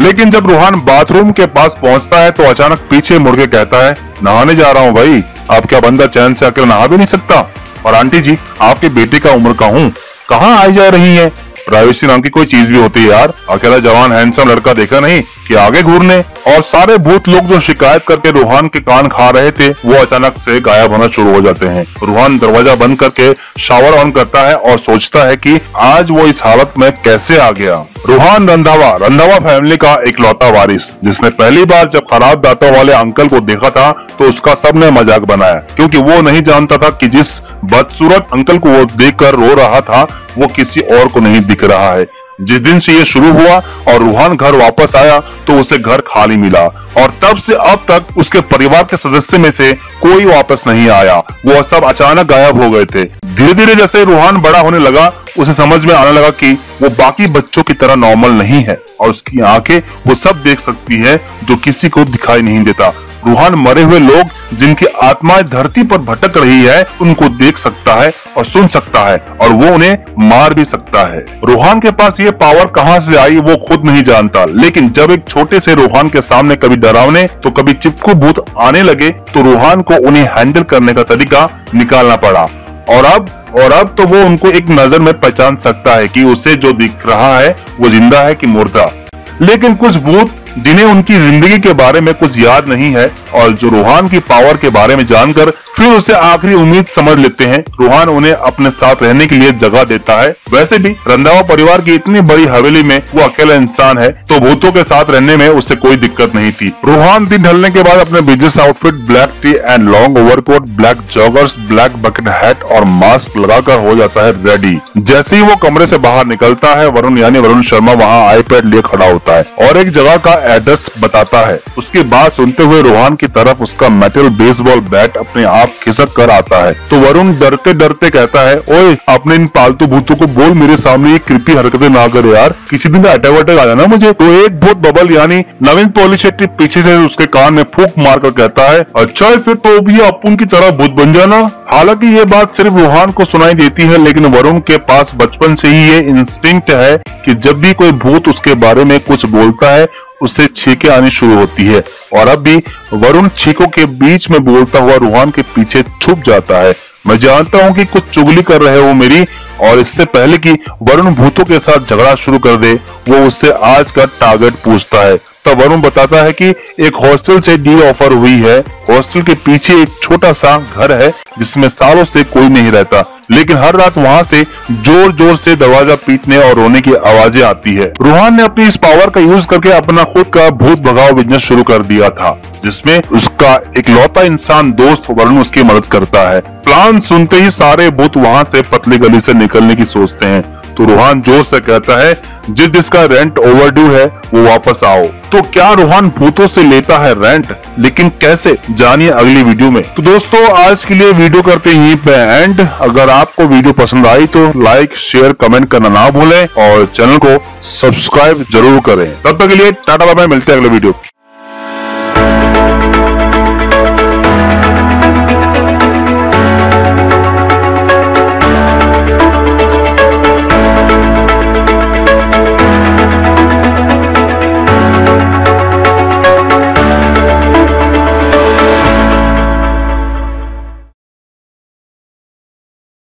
लेकिन जब रूहान बाथरूम के पास पहुंचता है तो अचानक पीछे मुड़ के कहता है, नहाने जा रहा हूं भाई। आप क्या बंदा चैन से अकेला नहा भी नहीं सकता? और आंटी जी, आपके बेटे का उम्र का हूँ, कहाँ आई जा रही है? प्राइवेसी नाम की कोई चीज भी होती है यार। अकेला जवान हैंडसम लड़का देखा नहीं कि आगे घूरने। और सारे भूत लोग जो शिकायत करके रूहान के कान खा रहे थे वो अचानक से गायब होना शुरू हो जाते हैं। रूहान दरवाजा बंद करके शावर ऑन करता है और सोचता है कि आज वो इस हालत में कैसे आ गया। रूहान रंधावा फैमिली का इकलौता वारिस, जिसने पहली बार जब खराब दांतों वाले अंकल को देखा था तो उसका सबने मजाक बनाया, क्योंकि वो नहीं जानता था कि जिस बदसूरत अंकल को वो देखकर रो रहा था वो किसी और को नहीं दिख रहा है। जिस दिन से ये शुरू हुआ और रूहान घर वापस आया तो उसे घर खाली मिला और तब से अब तक उसके परिवार के सदस्य में से कोई वापस नहीं आया। वो सब अचानक गायब हो गए थे। धीरे धीरे जैसे रूहान बड़ा होने लगा उसे समझ में आने लगा कि वो बाकी बच्चों की तरह नॉर्मल नहीं है और उसकी आंखें वो सब देख सकती है जो किसी को दिखाई नहीं देता। रूहान मरे हुए लोग जिनकी आत्माएं धरती पर भटक रही है उनको देख सकता है और सुन सकता है और वो उन्हें मार भी सकता है। रूहान के पास ये पावर कहां से आई वो खुद नहीं जानता, लेकिन जब एक छोटे से रूहान के सामने कभी डरावने तो कभी चिपकू भूत आने लगे तो रूहान को उन्हें हैंडल करने का तरीका निकालना पड़ा। और अब तो वो उनको एक नजर में पहचान सकता है कि उसे जो दिख रहा है वो जिंदा है कि मुर्दा। लेकिन कुछ भूत जिन्हें उनकी जिंदगी के बारे में कुछ याद नहीं है और जो रूहान की पावर के बारे में जानकर फिर उसे आखिरी उम्मीद समझ लेते हैं, रूहान उन्हें अपने साथ रहने के लिए जगह देता है। वैसे भी रंधावा परिवार की इतनी बड़ी हवेली में वो अकेला इंसान है तो भूतों के साथ रहने में उसे कोई दिक्कत नहीं थी। रूहान दिन ढलने के बाद अपने business outfit black T and long overcoat, black joggers, black bucket hat और मास्क लगाकर हो जाता है रेडी। जैसे ही वो कमरे से बाहर निकलता है वरुण यानी वरुण शर्मा वहाँ आईपैड लिए खड़ा होता है और एक जगह का एड्रेस बताता है। उसकी बात सुनते हुए रूहान की तरफ उसका मेटल बेसबॉल बैट अपने आप खिसक कर आता है तो वरुण डरते डरते कहता है, ओए अपने इन पालतू भूतों को बोल मेरे सामने ये कृपी हरकतें ना करे यार, किसी दिन अटैक वटैक आ जाना मुझे। तो एक भूत बबल यानी नवीन पॉलीशेट्टी पीछे से उसके कान में फूंक मारकर कहता है, अच्छा फिर तो भी अपुन की तरह भूत बन जाना। हालांकि ये बात सिर्फ रूहान को सुनाई देती है, लेकिन वरुण के पास बचपन से ही ये इंस्टिंक्ट है कि जब भी कोई भूत उसके बारे में कुछ बोलता है उससे छींकें आनी शुरू होती है। और अब भी वरुण छींकों के बीच में बोलता हुआ रूहान के पीछे छुप जाता है। मैं जानता हूँ कि कुछ चुगली कर रहे हो मेरी, और इससे पहले कि वरुण भूतों के साथ झगड़ा शुरू कर दे वो उससे आज का टारगेट पूछता है। तब वरुण बताता है कि एक हॉस्टल से डील ऑफर हुई है। हॉस्टल के पीछे एक छोटा सा घर है जिसमें सालों से कोई नहीं रहता, लेकिन हर रात वहाँ से जोर जोर से दरवाजा पीटने और रोने की आवाजें आती है। रूहान ने अपनी इस पावर का यूज करके अपना खुद का भूत भगाओ बिजनेस शुरू कर दिया था, जिसमें उसका इकलौता इंसान दोस्त वरुण उसकी मदद करता है। प्लान सुनते ही सारे भूत वहाँ से पतली गली से निकलने की सोचते हैं तो रूहान जोर से कहता है, जिसका रेंट ओवरड्यू है वो वापस आओ। तो क्या रूहान भूतों से लेता है रेंट, लेकिन कैसे, जानिए अगली वीडियो में। तो दोस्तों आज के लिए वीडियो करते ही पे एंड। अगर आपको वीडियो पसंद आई तो लाइक शेयर कमेंट करना ना भूलें और चैनल को सब्सक्राइब जरूर करें। तब तक के लिए टाटा बाय बाय, मिलते हैं अगले वीडियो।